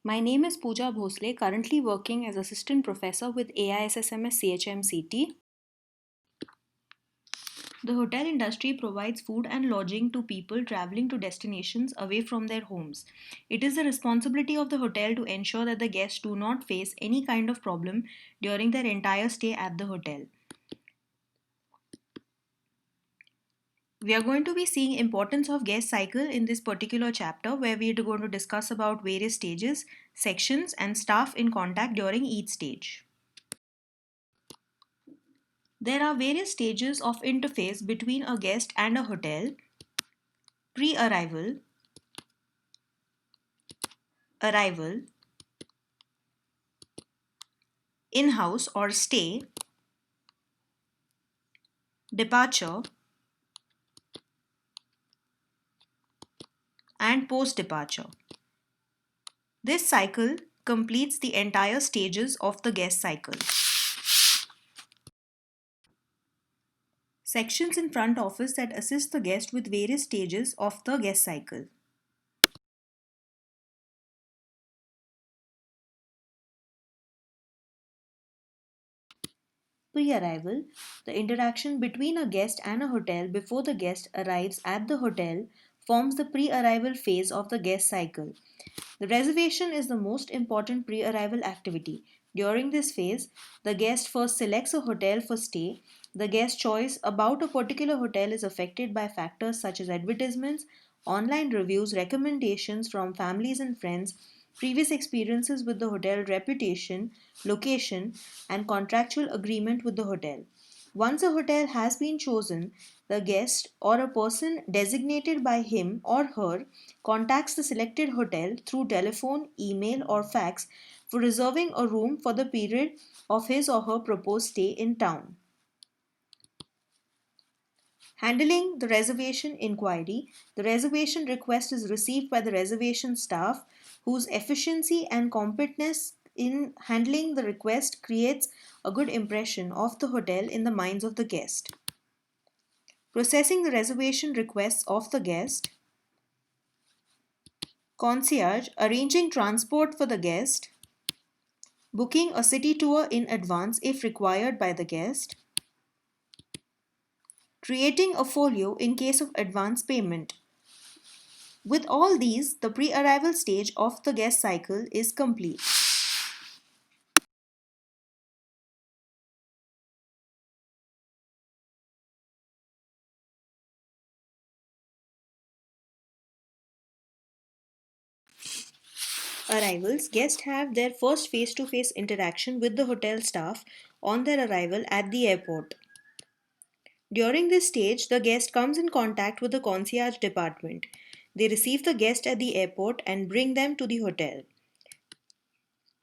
My name is Pooja Bhosle, currently working as Assistant Professor with AISSMS CHMCT. The hotel industry provides food and lodging to people traveling to destinations away from their homes. It is the responsibility of the hotel to ensure that the guests do not face any kind of problem during their entire stay at the hotel. We are going to be seeing importance of guest cycle in this particular chapter where we are going to discuss about various stages, sections and staff in contact during each stage. There are various stages of interface between a guest and a hotel: pre-arrival, arrival, in-house or stay, departure, and post-departure. This cycle completes the entire stages of the guest cycle. Sections in front office that assist the guest with various stages of the guest cycle. Pre-arrival, the interaction between a guest and a hotel before the guest arrives at the hotel, forms the pre-arrival phase of the guest cycle. The reservation is the most important pre-arrival activity. During this phase, the guest first selects a hotel for stay. The guest choice about a particular hotel is affected by factors such as advertisements, online reviews, recommendations from families and friends, previous experiences with the hotel, reputation, location, and contractual agreement with the hotel. Once a hotel has been chosen, the guest or a person designated by him or her contacts the selected hotel through telephone, email, or fax for reserving a room for the period of his or her proposed stay in town. Handling the reservation inquiry. The reservation request is received by the reservation staff, whose efficiency and competence in handling the request creates a good impression of the hotel in the minds of the guest. Processing the reservation requests of the guest. Concierge, arranging transport for the guest. Booking a city tour in advance if required by the guest. Creating a folio in case of advance payment. With all these, the pre-arrival stage of the guest cycle is complete. Arrivals. Guests have their first face-to-face interaction with the hotel staff on their arrival at the airport. During this stage, the guest comes in contact with the concierge department. They receive the guest at the airport and bring them to the hotel.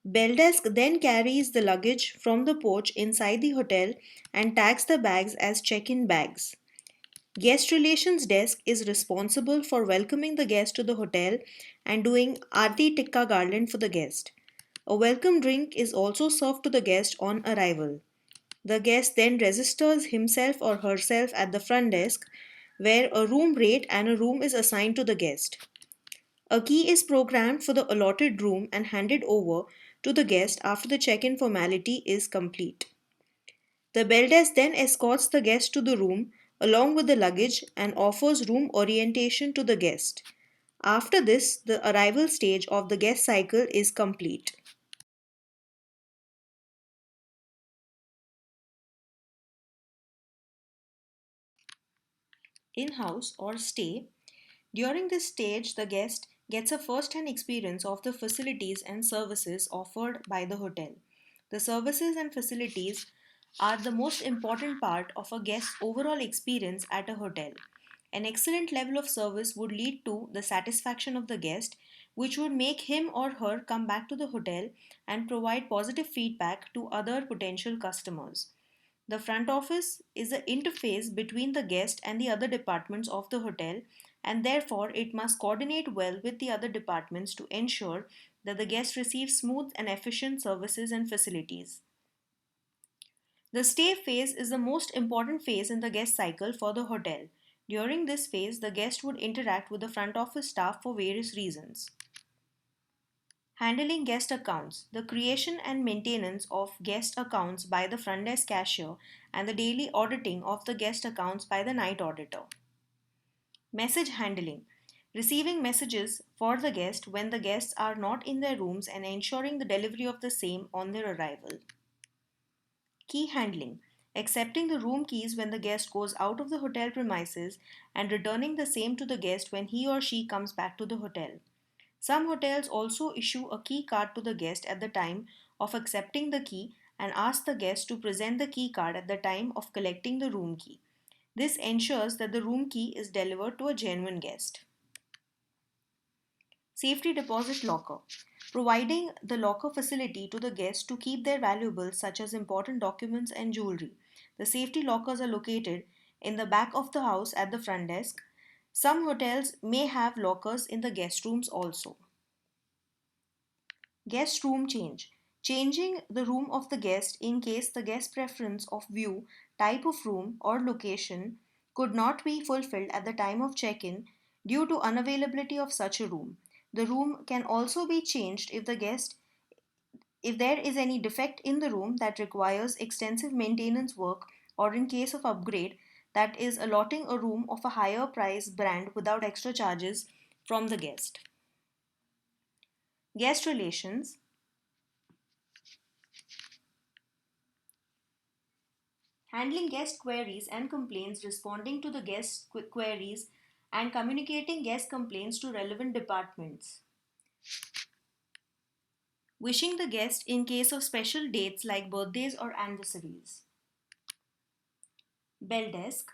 Belldesk then carries the luggage from the porch inside the hotel and tags the bags as check-in bags. Guest Relations Desk is responsible for welcoming the guest to the hotel and doing Aarti Tikka garland for the guest. A welcome drink is also served to the guest on arrival. The guest then registers himself or herself at the front desk, where a room rate and a room is assigned to the guest. A key is programmed for the allotted room and handed over to the guest after the check-in formality is complete. The bell desk then escorts the guest to the room along with the luggage and offers room orientation to the guest. After this, the arrival stage of the guest cycle is complete. In-house or stay. During this stage, the guest gets a first-hand experience of the facilities and services offered by the hotel. The services and facilities are the most important part of a guest's overall experience at a hotel. An excellent level of service would lead to the satisfaction of the guest, which would make him or her come back to the hotel and provide positive feedback to other potential customers. The front office is the interface between the guest and the other departments of the hotel, and therefore it must coordinate well with the other departments to ensure that the guest receives smooth and efficient services and facilities. The stay phase is the most important phase in the guest cycle for the hotel. During this phase, the guest would interact with the front office staff for various reasons. Handling guest accounts, the creation and maintenance of guest accounts by the front desk cashier, and the daily auditing of the guest accounts by the night auditor. Message handling, receiving messages for the guest when the guests are not in their rooms and ensuring the delivery of the same on their arrival. Key handling, accepting the room keys when the guest goes out of the hotel premises and returning the same to the guest when he or she comes back to the hotel. Some hotels also issue a key card to the guest at the time of accepting the key and ask the guest to present the key card at the time of collecting the room key. This ensures that the room key is delivered to a genuine guest. Safety deposit locker. Providing the locker facility to the guests to keep their valuables such as important documents and jewelry. The safety lockers are located in the back of the house at the front desk. Some hotels may have lockers in the guest rooms also. Guest room change. Changing the room of the guest in case the guest preference of view, type of room, or location could not be fulfilled at the time of check in due to unavailability of such a room. The room can also be changed if there is any defect in the room that requires extensive maintenance work or in case of upgrade that is allotting a room of a higher price brand without extra charges from the guest. Guest relations. Handling guest queries and complaints, responding to the guest queries, and communicating guest complaints to relevant departments. Wishing the guest in case of special dates like birthdays or anniversaries. Bell desk.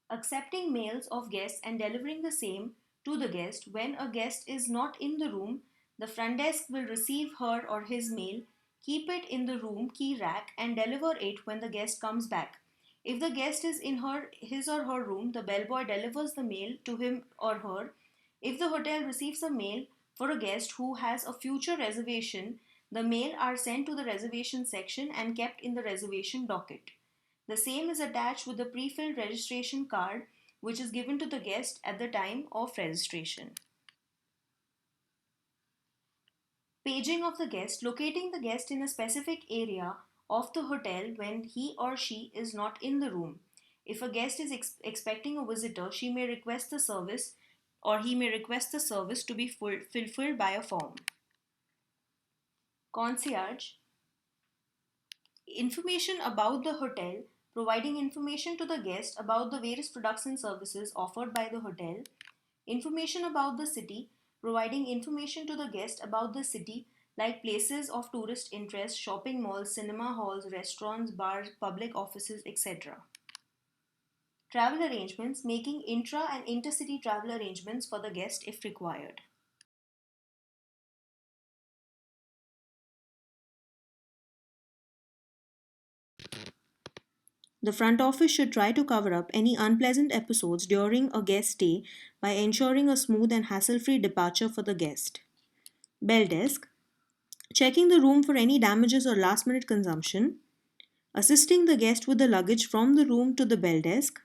Accepting mails of guests and delivering the same to the guest. When a guest is not in the room, the front desk will receive her or his mail, keep it in the room key rack, and deliver it when the guest comes back. If the guest is in his or her room, the bellboy delivers the mail to him or her. If the hotel receives a mail for a guest who has a future reservation, the mail are sent to the reservation section and kept in the reservation docket. The same is attached with the pre-filled registration card which is given to the guest at the time of registration. Paging of the guest, locating the guest in a specific area of the hotel when he or she is not in the room. If a guest is expecting a visitor, she may request the service or he may request the service to be fulfilled by a form. Concierge, information about the hotel, providing information to the guest about the various products and services offered by the hotel. Information about the city, providing information to the guest about the city like places of tourist interest, shopping malls, cinema halls, restaurants, bars, public offices, etc. Travel arrangements, making intra and intercity travel arrangements for the guest if required. The front office should try to cover up any unpleasant episodes during a guest stay by ensuring a smooth and hassle-free departure for the guest. Bell desk, checking the room for any damages or last-minute consumption, assisting the guest with the luggage from the room to the bell desk,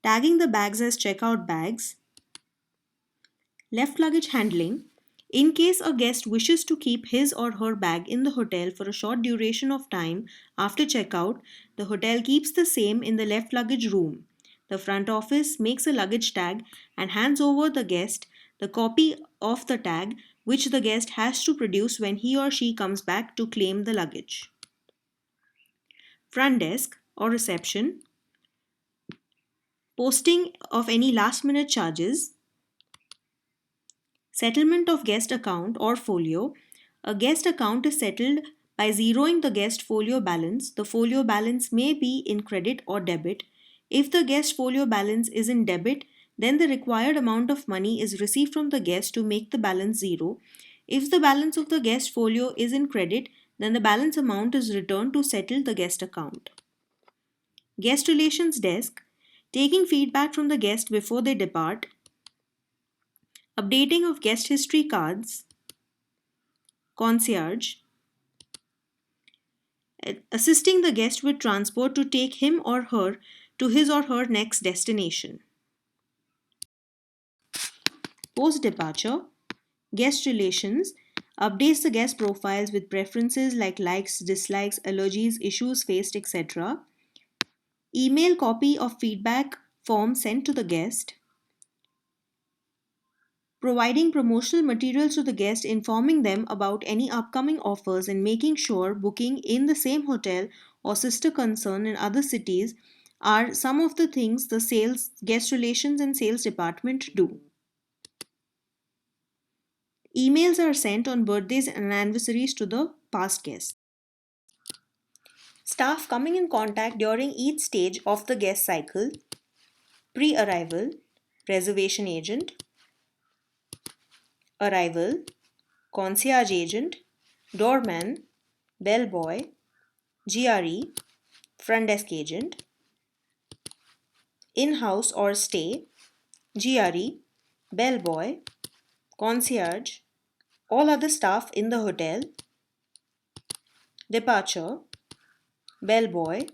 tagging the bags as checkout bags, left luggage handling. In case a guest wishes to keep his or her bag in the hotel for a short duration of time after checkout, the hotel keeps the same in the left luggage room. The front office makes a luggage tag and hands over the guest the copy of the tag which the guest has to produce when he or she comes back to claim the luggage. Front desk or reception, posting of any last minute charges, settlement of guest account or folio. A guest account is settled by zeroing the guest folio balance. The folio balance may be in credit or debit. If the guest folio balance is in debit, then the required amount of money is received from the guest to make the balance zero. If the balance of the guest folio is in credit, then the balance amount is returned to settle the guest account. Guest relations desk, taking feedback from the guest before they depart, updating of guest history cards, concierge, assisting the guest with transport to take him or her to his or her next destination. Post-departure, guest relations updates the guest profiles with preferences like likes, dislikes, allergies, issues faced, etc. Email copy of feedback form sent to the guest. Providing promotional materials to the guest, informing them about any upcoming offers and making sure booking in the same hotel or sister concern in other cities are some of the things the sales, guest relations and sales department do. Emails are sent on birthdays and anniversaries to the past guests. Staff coming in contact during each stage of the guest cycle: pre-arrival, reservation agent; arrival, concierge agent; doorman, bellboy; GRE, front desk agent; in-house or stay, GRE, bellboy, concierge, all other staff in the hotel; departure, bellboy,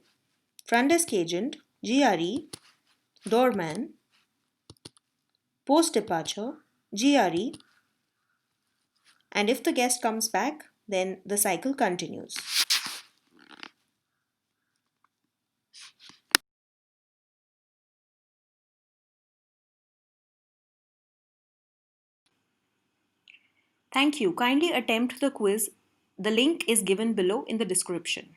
front desk agent, GRE, doorman; post departure, GRE, and if the guest comes back, then the cycle continues. Thank you. Kindly attempt the quiz. The link is given below in the description.